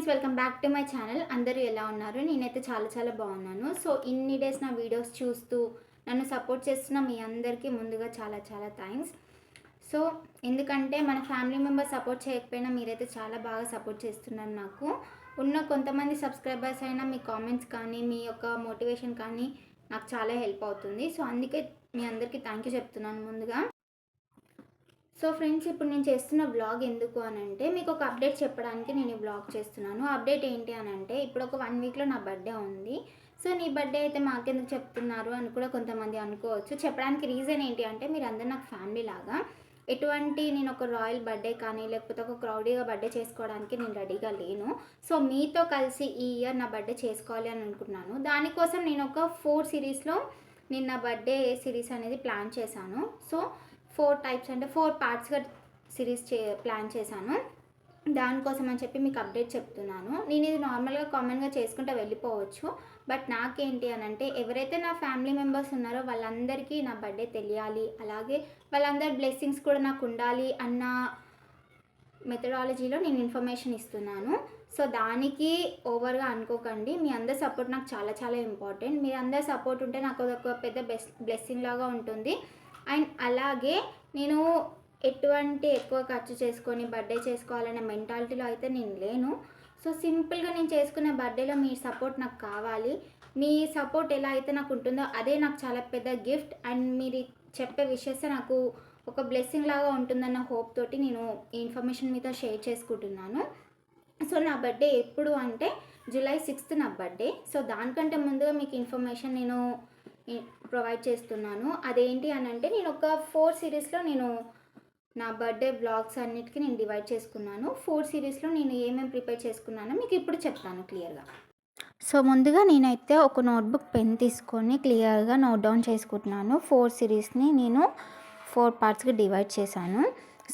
Friends, welcome back to my channel. అందరూ ఎలా ఉన్నారు? నేనైతే చాలా బాగున్నాను. సో ఇన్ని డేస్ నా వీడియోస్ చూస్తూ నన్ను సపోర్ట్ చేస్తున్న మీ అందరికీ ముందుగా చాలా థ్యాంక్స్. సో ఎందుకంటే మన ఫ్యామిలీ మెంబర్స్ సపోర్ట్ చేయకపోయినా మీరైతే చాలా బాగా సపోర్ట్ చేస్తున్నారు. నాకు ఉన్న కొంతమంది సబ్స్క్రైబర్స్ అయినా మీ కామెంట్స్ కానీ మీ యొక్క మోటివేషన్ కానీ నాకు చాలా హెల్ప్ అవుతుంది. సో అందుకే మీ అందరికీ థ్యాంక్ యూ చెప్తున్నాను ముందుగా. సో ఫ్రెండ్స్, ఇప్పుడు నేను చేస్తున్న బ్లాగ్ ఎందుకు అని అంటే మీకు ఒక అప్డేట్ చెప్పడానికి నేను ఈ బ్లాగ్ చేస్తున్నాను. అప్డేట్ ఏంటి అని అంటే ఇప్పుడు ఒక 1 వీక్లో నా బర్త్డే ఉంది. సో నీ బర్త్డే అయితే మాకెందుకు చెప్తున్నారు అని కూడా కొంతమంది అనుకోవచ్చు. చెప్పడానికి రీజన్ ఏంటి అంటే మీరు అందరూ నాకు ఫ్యామిలీ లాగా. ఎటువంటి నేను ఒక రాయల్ బర్త్డే కానీ లేకపోతే ఒక క్రౌడీగా బర్త్డే చేసుకోవడానికి నేను రెడీగా లేను. సో మీతో కలిసి ఈ ఇయర్ నా బర్త్డే చేసుకోవాలి అని అనుకున్నాను. దానికోసం నేను ఒక 4 సిరీస్లో నేను నా బర్త్డే సిరీస్ అనేది ప్లాన్ చేశాను. సో 4 టైప్స్ అంటే 4 పార్ట్స్గా సిరీస్ ప్లాన్ చేశాను. దానికోసం అని చెప్పి మీకు అప్డేట్ చెప్తున్నాను. నేను ఇది నార్మల్గా కామన్గా చేసుకుంటూ వెళ్ళిపోవచ్చు. బట్ నాకేంటి అని అంటే ఎవరైతే నా ఫ్యామిలీ మెంబర్స్ ఉన్నారో వాళ్ళందరికీ నా బర్త్డే తెలియాలి, అలాగే వాళ్ళందరి బ్లెస్సింగ్స్ కూడా నాకు ఉండాలి అన్న మెథడాలజీలో నేను ఇన్ఫర్మేషన్ ఇస్తున్నాను. సో దానికి ఓవర్గా అనుకోకండి. మీ అందరి సపోర్ట్ నాకు చాలా ఇంపార్టెంట్. మీ అందరి సపోర్ట్ ఉంటే నాకు ఒక పెద్ద బ్లెస్సింగ్ లాగా ఉంటుంది. అండ్ అలాగే నేను ఎటువంటి ఎక్కువ ఖర్చు చేసుకొని బర్త్డే చేసుకోవాలనే మెంటాలిటీలో అయితే నేను లేను. సో సింపుల్గా నేను చేసుకునే బర్త్డేలో మీ సపోర్ట్ నాకు కావాలి. మీ సపోర్ట్ ఎలా అయితే నాకు ఉంటుందో అదే నాకు చాలా పెద్ద గిఫ్ట్. అండ్ మీరు చెప్పే విషయస్ నాకు ఒక బ్లెస్సింగ్ లాగా ఉంటుందన్న హోప్ తోటి నేను ఈ ఇన్ఫర్మేషన్ మీతో షేర్ చేసుకుంటున్నాను. సో నా బర్త్డే ఎప్పుడు అంటే జూలై 6th నా బర్త్డే. సో దానికంటే ముందుగా మీకు ఇన్ఫర్మేషన్ నేను ప్రొవైడ్ చేస్తున్నాను. అదేంటి అని అంటే నేను ఒక 4 సిరీస్లో నేను నా బర్త్డే బ్లాగ్స్ అన్నిటికీ నేను డివైడ్ చేసుకున్నాను. 4 సిరీస్లో నేను ఏమేమి ప్రిపేర్ చేసుకున్నానో మీకు ఇప్పుడు చెప్తాను క్లియర్గా. సో ముందుగా నేనైతే ఒక నోట్బుక్ పెన్ తీసుకొని క్లియర్గా నోట్ డౌన్ చేసుకుంటున్నాను. 4 సిరీస్ని నేను 4 పార్ట్స్గా డివైడ్ చేశాను.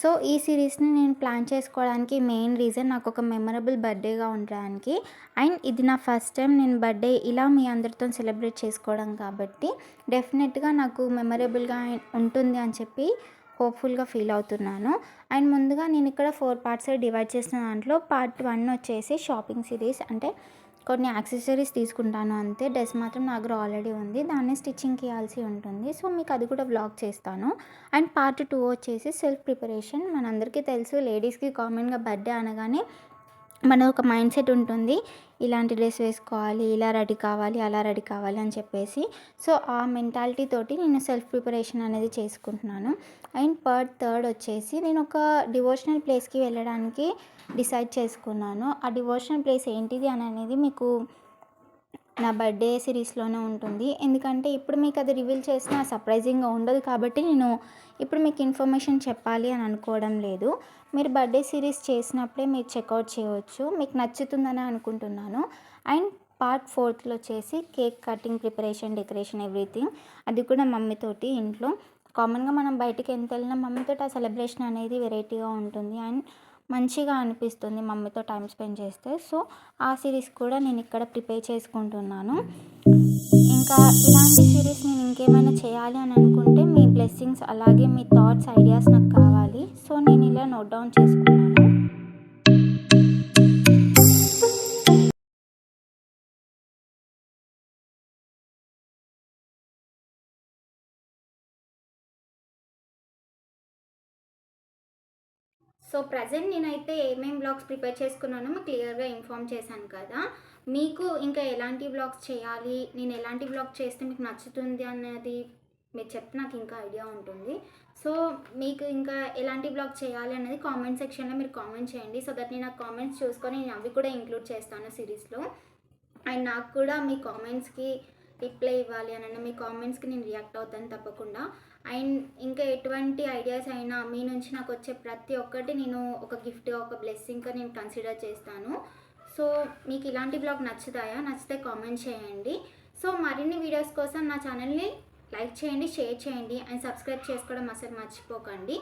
సో ఈ సిరీస్ని నేను ప్లాన్ చేసుకోవడానికి మెయిన్ రీజన్ నాకు ఒక మెమరబుల్ బర్త్డేగా ఉండడానికి. అండ్ ఇది నా ఫస్ట్ టైం నేను బర్త్డే ఇలా మీ అందరితో సెలబ్రేట్ చేసుకోవడం కాబట్టి డెఫినెట్గా నాకు మెమరబుల్గా ఉంటుంది అని చెప్పి హోప్ఫుల్గా ఫీల్ అవుతున్నాను. అండ్ ముందుగా నేను ఇక్కడ 4 పార్ట్స్ డివైడ్ చేసిన దాంట్లో పార్ట్ 1 వచ్చేసి షాపింగ్ సిరీస్, అంటే కొన్ని యాక్సెసరీస్ తీసుకుంటాను అంతే. డ్రెస్ మాత్రం నా దగ్గర ఆల్రెడీ ఉంది, దాన్ని స్టిచ్చింగ్ చేయాల్సి ఉంటుంది. సో మీకు అది కూడా వ్లాగ్ చేస్తాను. అండ్ పార్ట్ 2 వచ్చేసి సెల్ఫ్ ప్రిపరేషన్. మనందరికీ తెలుసు లేడీస్కి కామన్గా బర్త్డే అనగానే మన ఒక మైండ్ సెట్ ఉంటుంది, ఇలాంటి డ్రెస్ వేసుకోవాలి, ఇలా రెడీ కావాలి, అలా రెడీ కావాలి అని చెప్పేసి. సో ఆ మెంటాలిటీ తోటి నేను సెల్ఫ్ ప్రిపరేషన్ అనేది చేసుకుంటున్నాను. అండ్ పార్ట్ 3 వచ్చేసి నేను ఒక డివోషనల్ ప్లేస్కి వెళ్ళడానికి డిసైడ్ చేసుకున్నాను. ఆ డివోషనల్ ప్లేస్ ఏంటిది అని అనేది మీకు నా బర్త్డే సిరీస్లోనే ఉంటుంది. ఎందుకంటే ఇప్పుడు మీకు అది రివీల్ చేసిన సర్ప్రైజింగ్గా ఉండదు కాబట్టి నేను ఇప్పుడు మీకు ఇన్ఫర్మేషన్ చెప్పాలి అని అనుకోవడం లేదు. మీరు బర్త్డే సిరీస్ చేసినప్పుడే మీరు చెక్అవుట్ చేయవచ్చు, మీకు నచ్చుతుందని అనుకుంటున్నాను. అండ్ పార్ట్ 4లో వచ్చేసి cake cutting, preparation, decoration, everything. అది కూడా మమ్మీతోటి ఇంట్లో. కామన్గా మనం బయటికి ఎంత వెళ్ళినా మమ్మీతోటి ఆ సెలబ్రేషన్ అనేది వెరైటీగా ఉంటుంది అండ్ మంచిగా అనిపిస్తుంది మమ్మీతో టైం స్పెండ్ చేస్తే. సో ఆ సిరీస్ కూడా నేను ఇక్కడ ప్రిపేర్ చేసుకుంటున్నాను. ఇంకా ఇలాంటి సిరీస్ నేను ఇంకేమైనా చేయాలి అని అనుకుంటే మీ బ్లెస్సింగ్స్ అలాగే మీ థాట్స్, ఐడియాస్ నాకు కావాలి. సో నేను ఇలా నోట్ డౌన్ చేసుకున్నాను. సో ప్రజెంట్ నేనైతే ఏమేమి బ్లాగ్స్ ప్రిపేర్ చేసుకున్నానో మీకు క్లియర్గా ఇన్ఫామ్ చేశాను కదా. మీకు ఇంకా ఎలాంటి బ్లాగ్స్ చేయాలి, నేను ఎలాంటి బ్లాగ్ చేస్తే మీకు నచ్చుతుంది అనేది మీరు చెప్తే నాకు ఇంకా ఐడియా ఉంటుంది. సో మీకు ఇంకా ఎలాంటి బ్లాగ్ చేయాలి అనేది కామెంట్ సెక్షన్లో మీరు కామెంట్ చేయండి. సో దట్ నేను ఆ కామెంట్స్ చూసుకొని నేను అవి కూడా ఇంక్లూడ్ చేస్తాను సిరీస్లో. అండ్ నాకు కూడా మీ కామెంట్స్కి రిప్లై ఇవ్వాలి అని, మీ కామెంట్స్కి నేను రియాక్ట్ అవుతాను తప్పకుండా. అండ్ ఇంకా ఎటువంటి ఐడియాస్ అయినా మీ నుంచి నాకు వచ్చే ప్రతి ఒక్కటి నేను ఒక గిఫ్ట్గా, ఒక బ్లెస్సింగ్గా నేను కన్సిడర్ చేస్తాను. సో మీకు ఇలాంటి బ్లాగ్ నచ్చుతాయా? నచ్చితే కామెంట్ చేయండి. సో మరిన్ని వీడియోస్ కోసం నా ఛానల్ని లైక్ చేయండి, షేర్ చేయండి అండ్ సబ్స్క్రైబ్ చేసుకోవడం అసలు మర్చిపోకండి.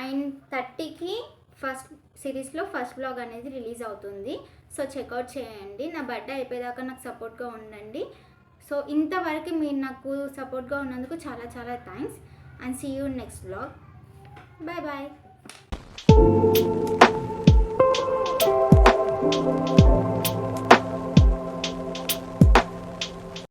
అండ్ 30కి ఫస్ట్ సిరీస్లో ఫస్ట్ బ్లాగ్ అనేది రిలీజ్ అవుతుంది. సో చెక్అవుట్ చేయండి. నా బర్త్డే అయిపోయేదాకా నాకు సపోర్ట్గా ఉండండి. సో ఇంతవరకు మీరు నాకు సపోర్ట్గా ఉన్నందుకు చాలా thanks. And see you in next vlog. Bye bye.